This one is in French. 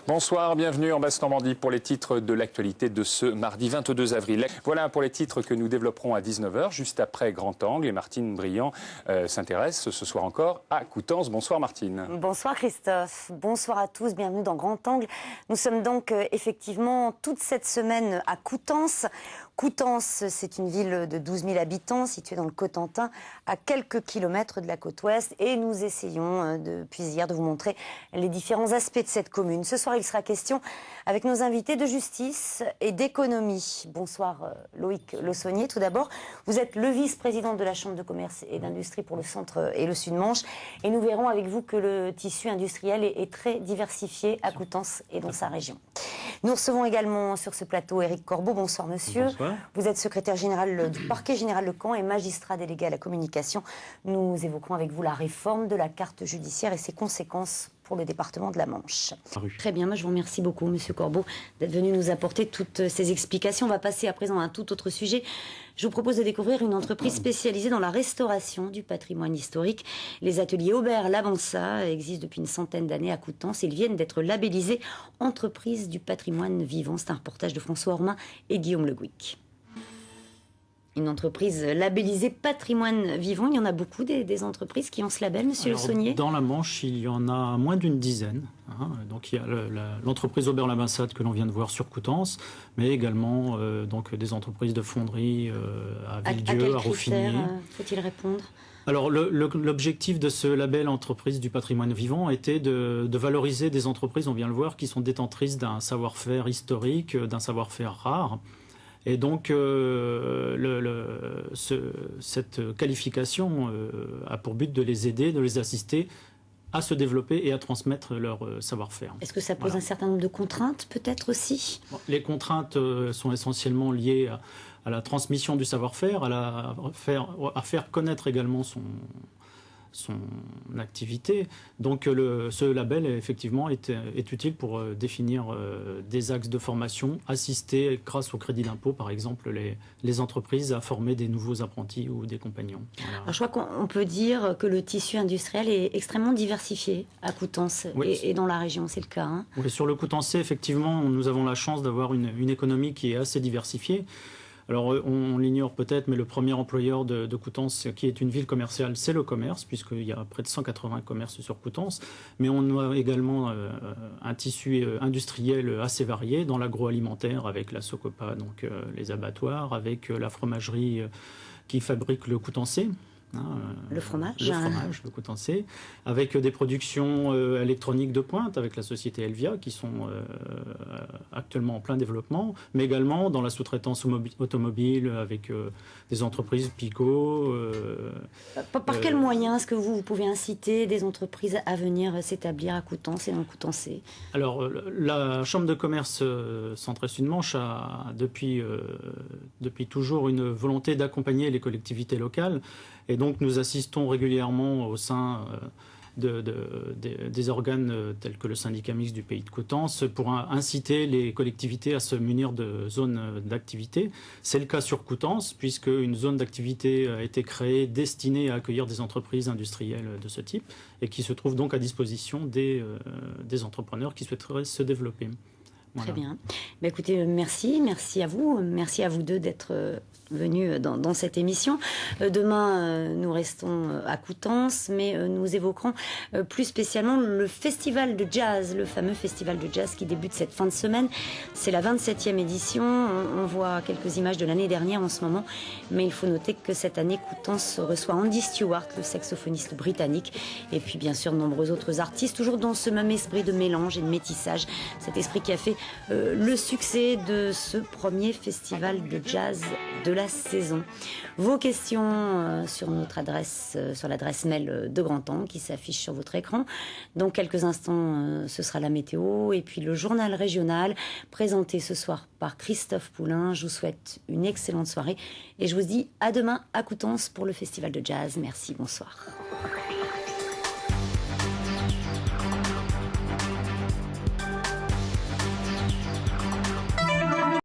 Bonsoir, bienvenue en Basse-Normandie pour les titres de l'actualité de ce mardi 22 avril. Voilà pour les titres que nous développerons à 19 h, juste après Grand Angle. Et Martine Briand s'intéresse ce soir encore à Coutances. Bonsoir Martine. Bonsoir Christophe, bonsoir à tous, bienvenue dans Grand Angle. Nous sommes donc effectivement toute cette semaine à Coutances. Coutances, c'est une ville de 12 000 habitants située dans le Cotentin, à quelques kilomètres de la côte ouest. Et nous essayons depuis hier de vous montrer les différents aspects de cette commune. Ce soir, il sera question avec nos invités de justice et d'économie. Bonsoir Loïc Lossonnier, tout d'abord. Vous êtes le vice-président de la Chambre de commerce et d'industrie pour le centre et le Sud-Manche. Et nous verrons avec vous que le tissu industriel est très diversifié à Coutances et dans sa région. Nous recevons également sur ce plateau Éric Corbeau. Bonsoir monsieur. Bonsoir. Vous êtes secrétaire général du parquet général de Caen et magistrat délégué à la communication. Nous évoquerons avec vous la réforme de la carte judiciaire et ses conséquences pour le département de la Manche. Très bien, moi je vous remercie beaucoup, monsieur Corbeau, d'être venu nous apporter toutes ces explications. On va passer à présent à un tout autre sujet. Je vous propose de découvrir une entreprise spécialisée dans la restauration du patrimoine historique. Les ateliers Aubert Lavança existent depuis une centaine d'années à Coutances. Ils viennent d'être labellisés entreprise du patrimoine vivant. C'est un reportage de François Ormin et Guillaume Le Gouic. Une entreprise labellisée patrimoine vivant. Il y en a beaucoup des entreprises qui ont ce label, monsieur Le Saunier. Dans la Manche, il y en a moins d'une dizaine. Donc il y a l'entreprise Aubert Lavança que l'on vient de voir sur Coutances, mais également donc des entreprises de fonderie à Villedieu, à Raufigny. Faut-il répondre ? Alors l'objectif de ce label entreprise du patrimoine vivant était de valoriser des entreprises, on vient le voir, qui sont détentrices d'un savoir-faire historique, d'un savoir-faire rare. Et donc, cette qualification a pour but de les aider, de les assister à se développer et à transmettre leur savoir-faire. Est-ce que ça pose un certain nombre de contraintes, peut-être aussi ? Les contraintes sont essentiellement liées à la transmission du savoir-faire, à faire connaître également son activité. Donc ce label effectivement est utile pour définir des axes de formation, assister grâce au crédit d'impôt par exemple les entreprises à former des nouveaux apprentis ou des compagnons. Voilà. Alors, je crois qu'on peut dire que le tissu industriel est extrêmement diversifié à Coutances et dans la région, c'est le cas. Hein. Oui, sur le Coutancais, effectivement, nous avons la chance d'avoir une économie qui est assez diversifiée. Alors, on l'ignore peut-être, mais le premier employeur de Coutances, qui est une ville commerciale, c'est le commerce, puisqu'il y a près de 180 commerces sur Coutances. Mais on a également un tissu industriel assez varié dans l'agroalimentaire, avec la Socopa, donc les abattoirs, avec la fromagerie qui fabrique le Coutancais. Le fromage, le Coutancais, avec des productions électroniques de pointe avec la société Elvia qui sont actuellement en plein développement, mais également dans la sous-traitance automobile avec des entreprises Pico. Par quels moyens est-ce que vous pouvez inciter des entreprises à venir s'établir à Coutances et dans le Coutancais ? Alors, la Chambre de commerce Centre-Est-Sud-Manche a depuis toujours une volonté d'accompagner les collectivités locales. Et donc, nous assistons régulièrement au sein des organes tels que le syndicat mixte du pays de Coutances pour inciter les collectivités à se munir de zones d'activité. C'est le cas sur Coutances, puisque une zone d'activité a été créée destinée à accueillir des entreprises industrielles de ce type et qui se trouve donc à disposition des entrepreneurs qui souhaiteraient se développer. Voilà. Très bien. Bah, écoutez, merci à vous deux d'être venus dans cette émission. Demain, nous restons à Coutances, mais nous évoquerons plus spécialement le festival de jazz, le fameux festival de jazz qui débute cette fin de semaine. C'est la 27e édition. On voit quelques images de l'année dernière en ce moment, mais il faut noter que cette année, Coutances reçoit Andy Stewart, le saxophoniste britannique, et puis bien sûr de nombreux autres artistes, toujours dans ce même esprit de mélange et de métissage, cet esprit qui a fait le succès de ce premier festival de jazz de la saison. Vos questions sur notre adresse, sur l'adresse mail de Grand Angle qui s'affiche sur votre écran. Dans quelques instants, ce sera la météo et puis le journal régional présenté ce soir par Christophe Poulain. Je vous souhaite une excellente soirée et je vous dis à demain à Coutances pour le festival de jazz. Merci, bonsoir.